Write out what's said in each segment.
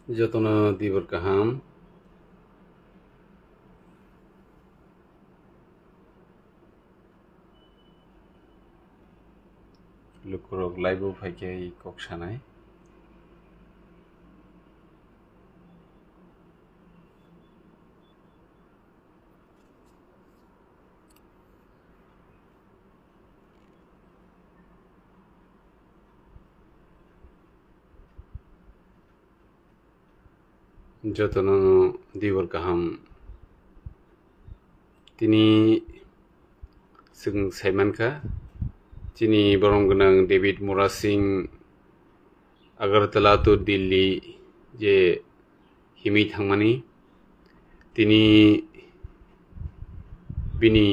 যতনা Dibar কাহাম lukurok laibu phaikai kok sanai যতনা Dibar কাহাম তিনি जों साइमानखा चिनी बरम गोनां डेभिड मुरा सिंह आगरतला तो दिल्ली जे हिमी थांमानि तिनी बिनि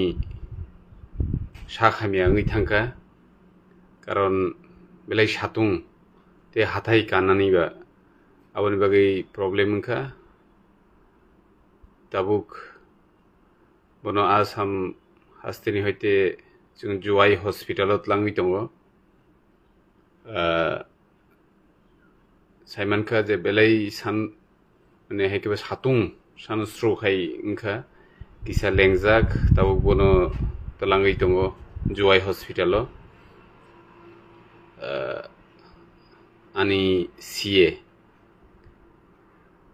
साखामिया ngै थांखा कारण बेलाय सातुं ते हाथाय कानानिबा आबनि बागै प्रब्लेम मोनखा दाबुक बनो आसाम हास्तिनि हयते जों जुवाई हस्पिटालाव लांङै दङ साइमानखा जे बेलाय सान माने हेकेबा सातुं सानस्ट्रखाय इंखा किसा लेंजाक दाबुक बनो तलांङै दङ जुवाई हस्पिटालाव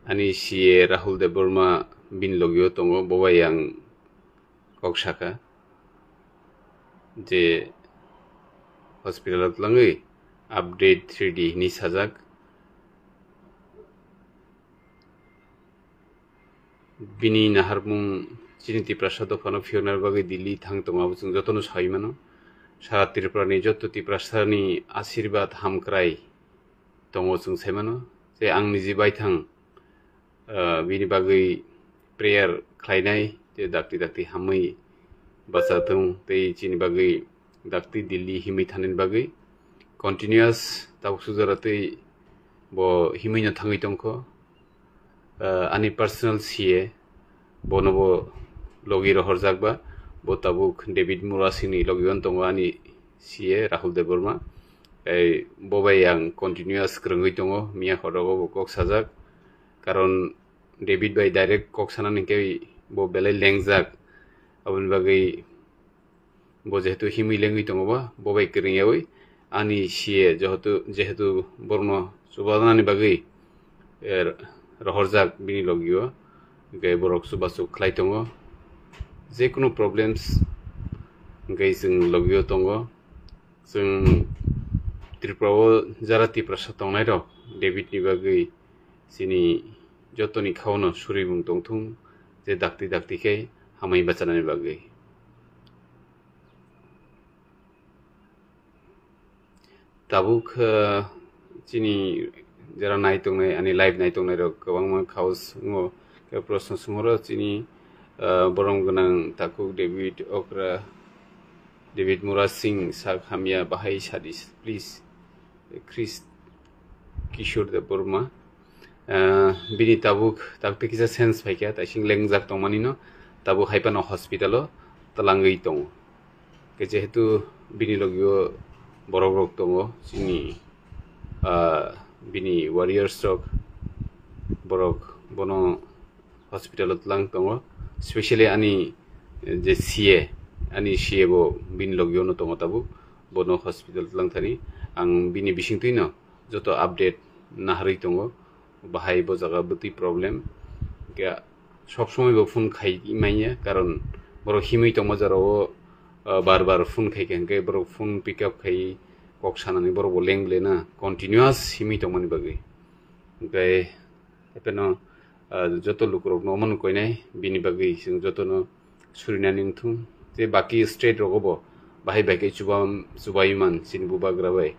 ani CA Rahul Dev Burma बिन लगियो दङ बबाय आं कक्साका जे हस्पिटालाव लांङै आपडेट 3D नि साजाक बिनि नाहारमुं चिनिति प्रसाद फानो फिरनार बागै दिल्ली थां दङाबो जों जतनो साइमानो सारा त्रिपुरानि जत त्रिपुरासानि आशीर्बाद हामक्राय दङ जों साइमानो जे आं निजि बायथां बिनि बागै प्रेयार खालायनाय जे दाक्ति दाक्ति हामै बासाथों ते चिनि बागै दाक्ति दिल्ली हिमै थानायनि बागै कन्टिनिउस दाउसु जरातै बो हिमैनो थाङै दंख आनि पार्सनेल CA बनबो लगी रहरजाकबा बो ताबुक डेभिड मुरासिनि लगियन दङ आनि CA राहुल देव बर्मा बबाय आं कन्टिनिउस ग्रोङै दङ मिया खरगो कक साजाक कारण डेभिड बाय डाइरेक्ट कक सानानिके बो बेलाय लेंजाक आबनि बागै बो जेहेतु हिमै लेङै दङबा बबाय ग्रोङैयावै आनि CA जेहेतु बर्मा सुबानानि बागै रहरजाक बिनि लगियो गे बरक सुबासु खलाय दङ जेकुनु प्रब्लेम्स गे जों लगियो दङ जों त्रिपुराव जाराति प्रसाद दंनाय दं डेभिडनि बागै जिनि जतनि खावनो सुरिमुं दंथुं जे दाक्ति दाक्तिखाय हामै बाचानानि बागै दाबुक जिनि जरा नायतंनाय आनि लाइभ नायतंनाय रक गोबां खावस प्रश्न सोंहरो जिनि बरम गोनां ताकु डेभिड अक्रा डेभिड मुरा सिंह साखामिया बाहाय सादिस प्लिज क्रिस किशोर देव बर्मा बिनि ताबुक ताकते किसा सेन्स फाइका ताइसिं लेंजाक दंमानि न ताबुक हाइपानो हस्पिटालाव तलांगै दङ के जेहेतु बिनि लगियो बरक रक दङ जिनि बिनि वारियर्स रक बरक बनो हस्पिटालाव तलां दङ स्पेशली आनि जे CA बो बिनि लगियो न दङ ताबुक बनो हस्पिटाल तलां थानि आं बिनि बिसिंतैनो जत आपडेट नाहरै दङ बाहाय बजागा बति प्रब्लेम क्या सब समय बो फोन खाइमाइया कारण बरो हिमै दङ जाराव बार बार फोन खाइखेंके बरो फोन पिकअप खाइ कक सानानै बरो लेंब्लेना कन्टिनिउस हिमै दंमानि बागै ओमफ्राय एपेनो जत लुकुरक नमन कइनाय बिनि बागै जों जतनो सुरिनानै थुं जे बाकी स्टेट रगबो बाहाय बायकै जुबायमान सिन बुबाग्राबाय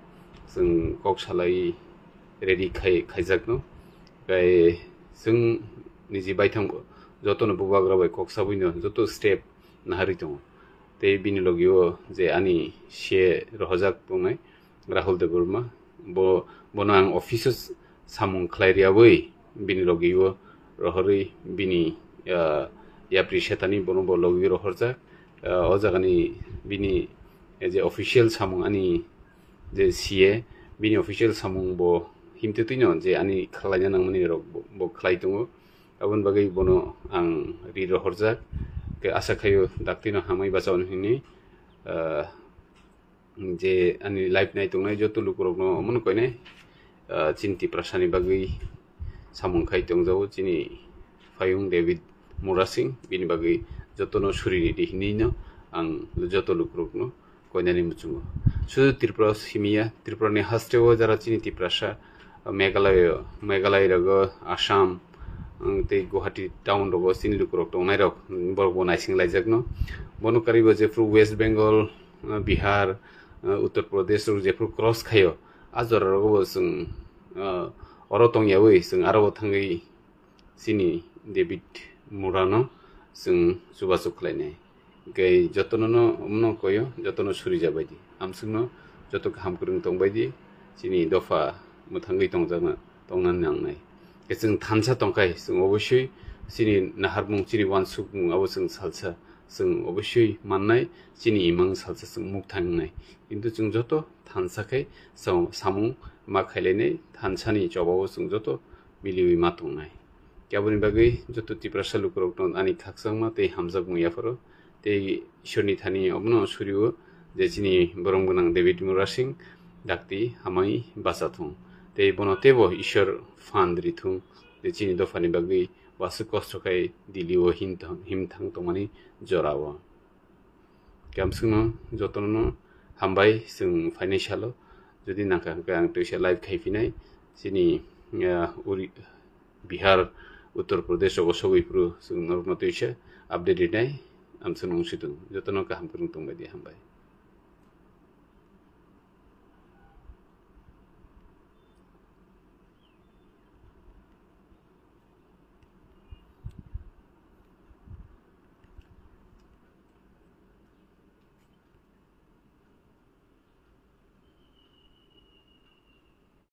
जों कक सालाय रेडि खाइजाकनो ओमफ्राय जों निजि बायथां जतनो बुबाग्राबाय कक साबैनो जत स्टेप नाहारि दङ ते बिनि लगियो जे आनि CA रहजाक बुंनाय राहुल देव बर्मा बनो आं अफिस सामुं खलायरियाबै बिनि लगियो रहरै बिनि याप्रिसेतानि बनो बो लगियो रहरजाक ओ जागानि बिनि जे अफिशियल सामुं आनि जे CA बिनि अफिशियल सामुं बो himtutino je ani khalanya nangmani rok bo khlai tongo abon bagai bono ang riro horjak ke asa khayo daktino hamai bachawn hini je ani life nai tongnai joto lukurok no mon koine chinti prasani bagai samung khai tongjawo chini Fayung David Murasing bini bagai joto no suri di hini no ang joto lukurok no koinani muchungo sudu Tripura himia Tripura ni hastewo jara chini tiprasa Meghalaya rago Assam te Guwahati town rago chini lukurok tongnai rok borok bo naising laijakno bono karibo jefru West Bengal Bihar Uttar Pradesh ro jefru cross khayo azor rago sung oro tongyawi sung aro thangai chini David Murano sung subasuk khlainai gai jotono no koyo jotono suri jabaidi amsungno joto ham kurung tongbaidi chini dofa muthangai tongjana tongnan nangnai kesung thansa tongkai sung oboshoi chini naharmung chini wansukmung abo sung salsa sung oboshoi mannai chini imang salsa sung muk thangnai kintu chung joto thansa khai samung ma khailene thansani jobabo sung joto miliwi ma tongnai kyabuni bagai joto tiprasa lukurok ton ani khaksangma tei hamjak muyafaro tei ishorni thani obno suriwo je chini borong gonang David Murasing dakti hamai basathung tei bono tebo ishor fan rithung je chini dofani bagai wasu kosto kai diliwo himthang tongmani jorawo kamsungno jotono hambai sung financial jodi nangka ang toisa live khaifinai chini uri Bihar Uttar Pradesh ro sogoipru sung norno toisa update nai amsung situng jotono kaham kurung tongbai di hambai